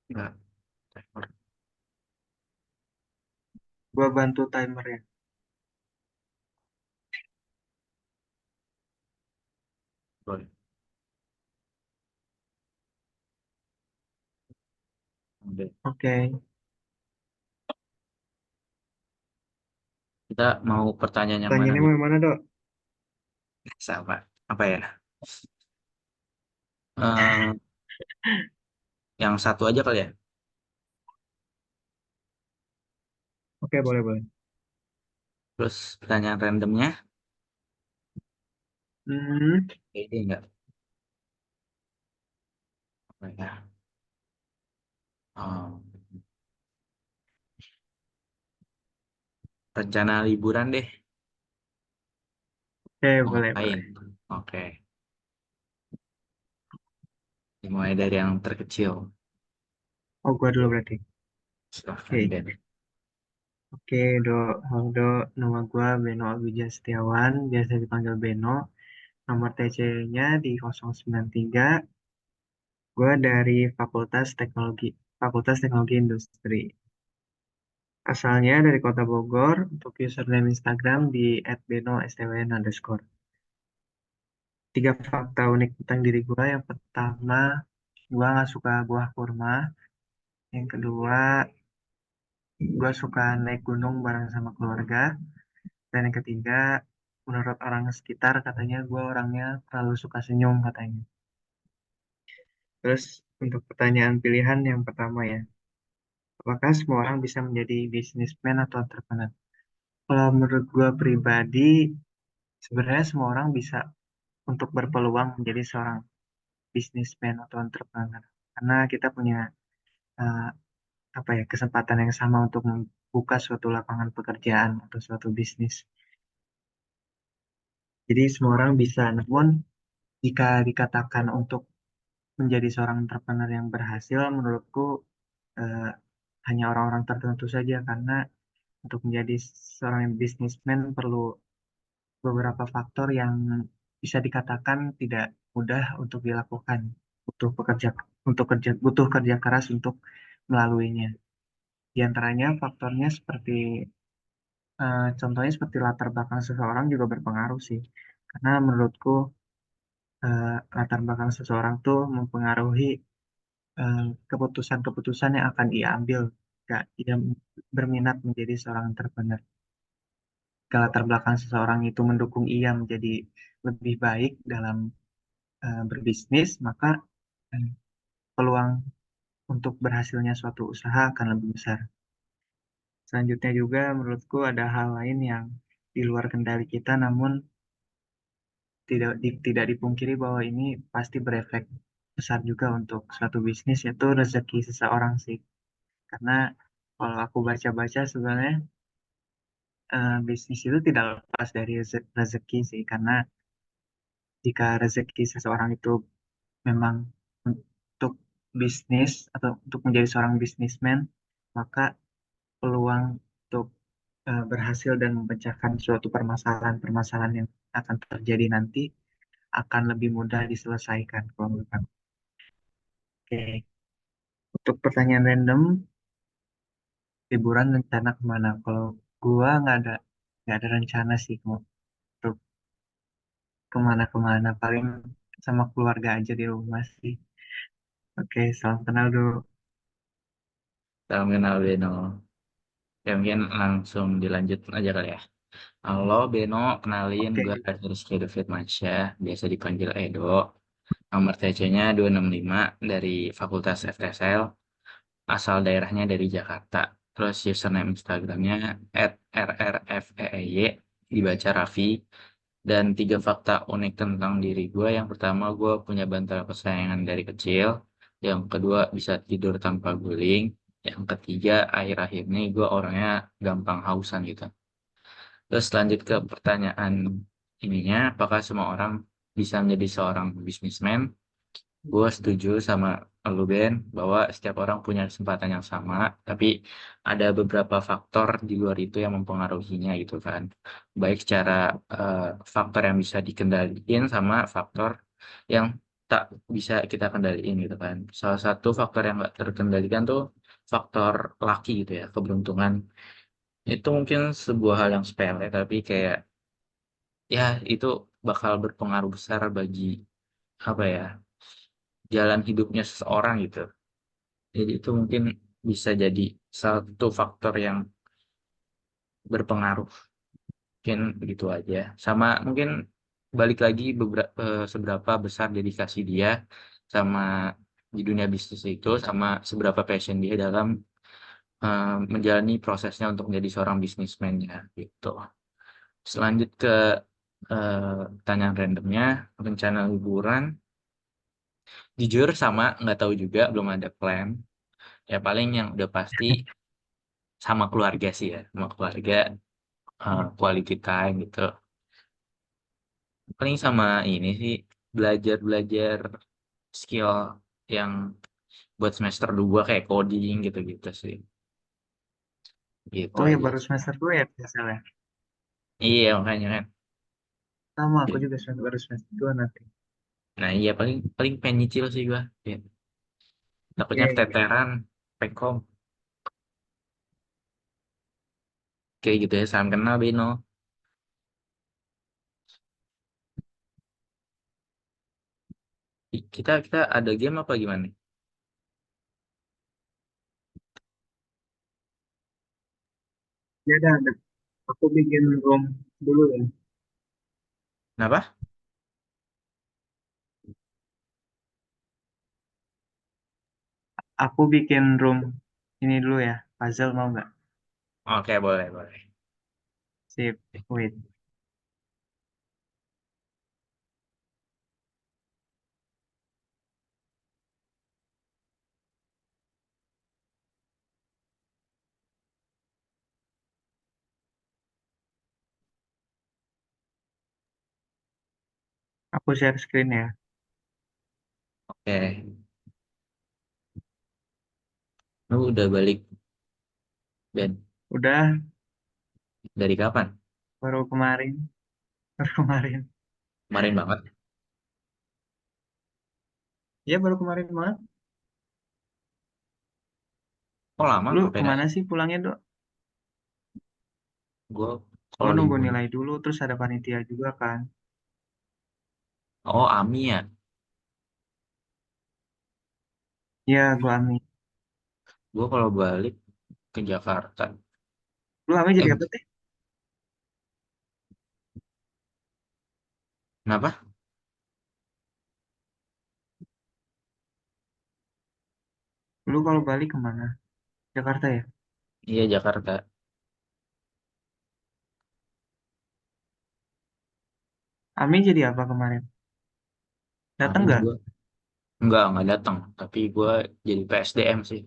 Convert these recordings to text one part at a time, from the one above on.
Enggak, timer. Gua bantu timer ya. Boleh. Oke. Oke. Kita mau pertanyaan yang mana Pertanyaannya mau nih? yang mana, Dok? Sama. Apa ya? Eh, yang satu aja kali ya. Oke, boleh, boleh. Terus pertanyaan randomnya. Hmm, Ini enggak. Apa ya? Oh, rencana liburan deh. oke, Mau boleh, ngapain? boleh. Oke. Dimulai dari yang terkecil. Oh, gua dulu berarti. Silahkan, Oke. Ben. Oke, Dok. Halo, Dok. Nama gua Beno Abidja Setiawan, biasa dipanggil Beno. Nomor TC-nya di 093. Gua dari Fakultas Teknologi Industri. Asalnya dari Kota Bogor, untuk username Instagram di @beno_stwn_. Tiga fakta unik tentang diri gue. Yang pertama, gue nggak suka buah kurma. Yang kedua, gue suka naik gunung bareng sama keluarga. Dan yang ketiga, menurut orang sekitar katanya gue orangnya terlalu suka senyum katanya. Terus untuk pertanyaan pilihan yang pertama ya, apakah semua orang bisa menjadi businessman atau entrepreneur? Kalau menurut gue pribadi, sebenarnya semua orang bisa untuk berpeluang menjadi seorang businessman atau entrepreneur. Karena kita punya eh, apa ya kesempatan yang sama untuk membuka suatu lapangan pekerjaan atau suatu bisnis. Jadi semua orang bisa. Namun jika dikatakan untuk menjadi seorang entrepreneur yang berhasil, menurutku eh, hanya orang-orang tertentu saja karena untuk menjadi seorang businessman perlu beberapa faktor yang bisa dikatakan tidak mudah untuk dilakukan. Butuh pekerja butuh kerja keras untuk melaluinya. Di antaranya faktornya seperti contohnya seperti latar belakang seseorang juga berpengaruh sih. Karena menurutku latar belakang seseorang tuh mempengaruhi eh, keputusan-keputusan yang akan ia ambil jika ia berminat menjadi seorang entrepreneur. Jika latar belakang seseorang itu mendukung ia menjadi lebih baik dalam berbisnis, maka eh, peluang untuk berhasilnya suatu usaha akan lebih besar. Selanjutnya juga menurutku ada hal lain yang di luar kendali kita, namun tidak dipungkiri bahwa ini pasti berefek besar juga untuk suatu bisnis, yaitu rezeki seseorang sih. Karena kalau aku baca-baca sebenarnya bisnis itu tidak lepas dari rezeki sih. Karena jika rezeki seseorang itu memang untuk bisnis atau untuk menjadi seorang bisnismen, maka peluang untuk berhasil dan memecahkan suatu permasalahan-permasalahan yang akan terjadi nanti akan lebih mudah diselesaikan kalau menurut aku. Oke. Untuk pertanyaan random, liburan rencana kemana? Kalau gua nggak ada rencana sih untuk kemana-kemana. Paling sama keluarga aja di rumah sih. Oke, salam kenal dulu. Salam kenal, Beno. Ya, mungkin langsung dilanjut aja kali ya. Halo, Beno. Kenalin, Oke, gue Rizky David Mansyah. Biasa dipanggil Edo. Nomor TC-nya 265 dari Fakultas FTSL. Asal daerahnya dari Jakarta. Terus username Instagramnya @rrfeey, dibaca Raffi. Dan tiga fakta unik tentang diri gue. Yang pertama, gue punya bantal kesayangan dari kecil. Yang kedua, bisa tidur tanpa guling. Yang ketiga, akhir-akhir ini gue orangnya gampang hausan gitu. Terus lanjut ke pertanyaan ininya, apakah semua orang bisa menjadi seorang bisnismen? Gue setuju sama lu Ben bahwa setiap orang punya kesempatan yang sama, tapi ada beberapa faktor di luar itu yang mempengaruhinya gitu kan. Baik secara faktor yang bisa dikendaliin sama faktor yang tak bisa kita kendaliin gitu kan. Salah satu faktor yang nggak terkendalikan tuh faktor lucky gitu ya, keberuntungan. Itu mungkin sebuah hal yang sepele, tapi kayak ya itu bakal berpengaruh besar bagi apa ya, jalan hidupnya seseorang gitu. Jadi itu mungkin bisa jadi satu faktor yang berpengaruh. Mungkin begitu aja. Sama mungkin balik lagi seberapa besar dedikasi dia sama di dunia bisnis itu, sama seberapa passion dia dalam menjalani prosesnya untuk menjadi seorang bisnismennya gitu. Selanjut ke pertanyaan randomnya, rencana liburan. Jujur sama, nggak tahu juga, belum ada plan. Ya paling yang udah pasti sama keluarga sih ya, sama keluarga, quality time gitu. Paling sama ini sih, belajar-belajar skill yang buat semester 2 kayak coding gitu-gitu sih. Gitu Oh ya aja baru sih. semester 2 ya biasanya. Iya makanya kan. Sama aku juga baru semester 2 nanti. Nah iya paling paling pengen nyicil sih gua. Ya. Takutnya Iya, iya. keteteran, pekom. Kayak gitu ya, salam kenal Beno. Kita kita ada game apa gimana nih? Ya udah, aku bikin room dulu ya. Kenapa? Aku bikin room ini dulu ya. Puzzle mau nggak? Oke boleh boleh. Sip. Wait. Aku share screen ya. Oke. Lu udah balik Ben Udah, dari kapan? baru kemarin. Baru kemarin. Kemarin banget. Ya baru kemarin banget. Oh lama Lu ngapain kemana aja? sih pulangnya, Dok? Gue Gue kalau nunggu libur. nilai dulu, terus ada panitia juga kan. Oh Ami ya. Ya, gue Ami. Gue kalau balik ke Jakarta. Lu Ami jadi Eh apa sih? kenapa? Lu kalau balik kemana? Jakarta ya? Iya Jakarta. Ami jadi apa kemarin? Datang Ami nggak? gue nggak datang. Tapi gue jadi PSDM sih.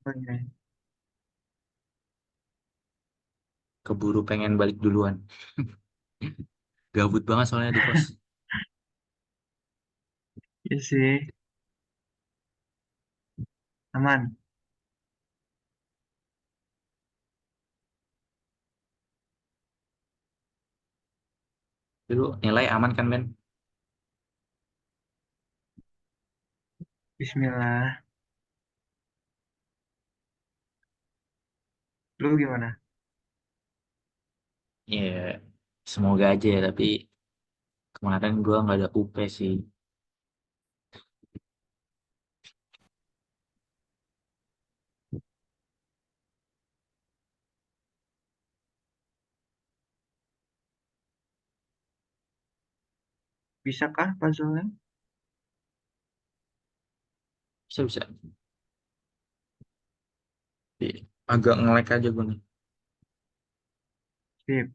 Oh, iya. Keburu pengen balik duluan. Gabut banget soalnya di kos. Iya sih, aman. Dulu nilai aman kan Ben? Bismillah. Lu gimana? Iya, semoga aja ya. Tapi kemarin gue nggak ada UP sih. Bisakah puzzle-nya? Bisa bisa. Tapi agak ngelek aja gue nih. Sip.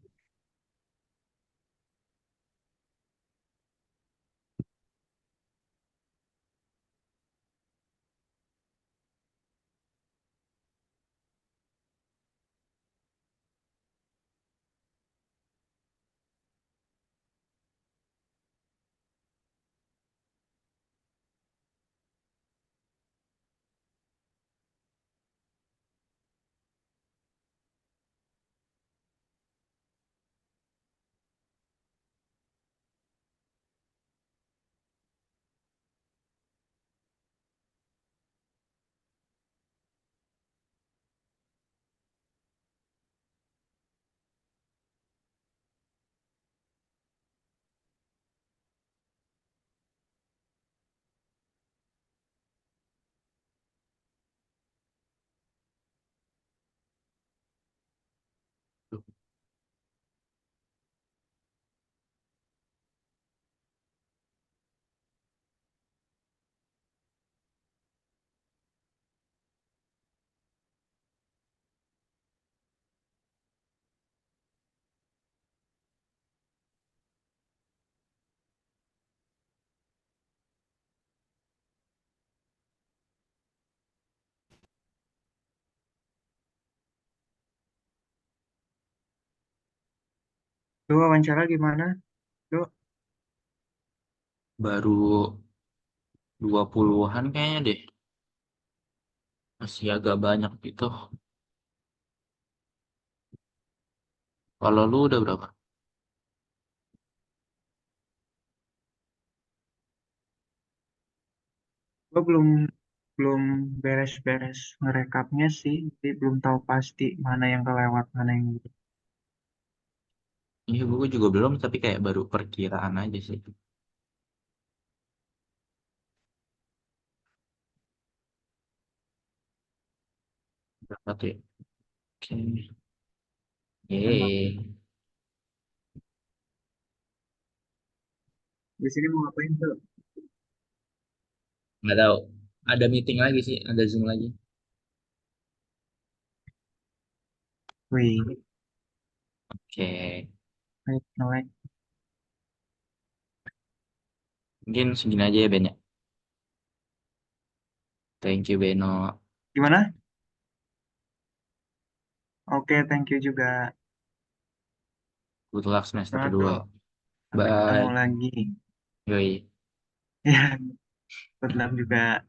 Lu wawancara gimana? Lu Baru 20-an kayaknya deh. Masih agak banyak gitu. Kalau lu udah berapa? gua belum beres-beres ngerekapnya sih, jadi belum tahu pasti mana yang kelewat, mana yang gitu. Iya, gue juga belum, tapi kayak baru perkiraan aja sih. Berapa tuh ya? Oke. Emang Yeay. di sini mau ngapain tuh? Nggak tahu. Ada meeting lagi sih, ada Zoom lagi. Wih, Oke. baik, baik. Mungkin segini aja ya, Ben ya. Thank you, Beno. Gimana? Oke, thank you juga. Good luck semester Semangat bro. kedua. Sampai ketemu Bye. lagi. Yoi. Ya, good luck juga.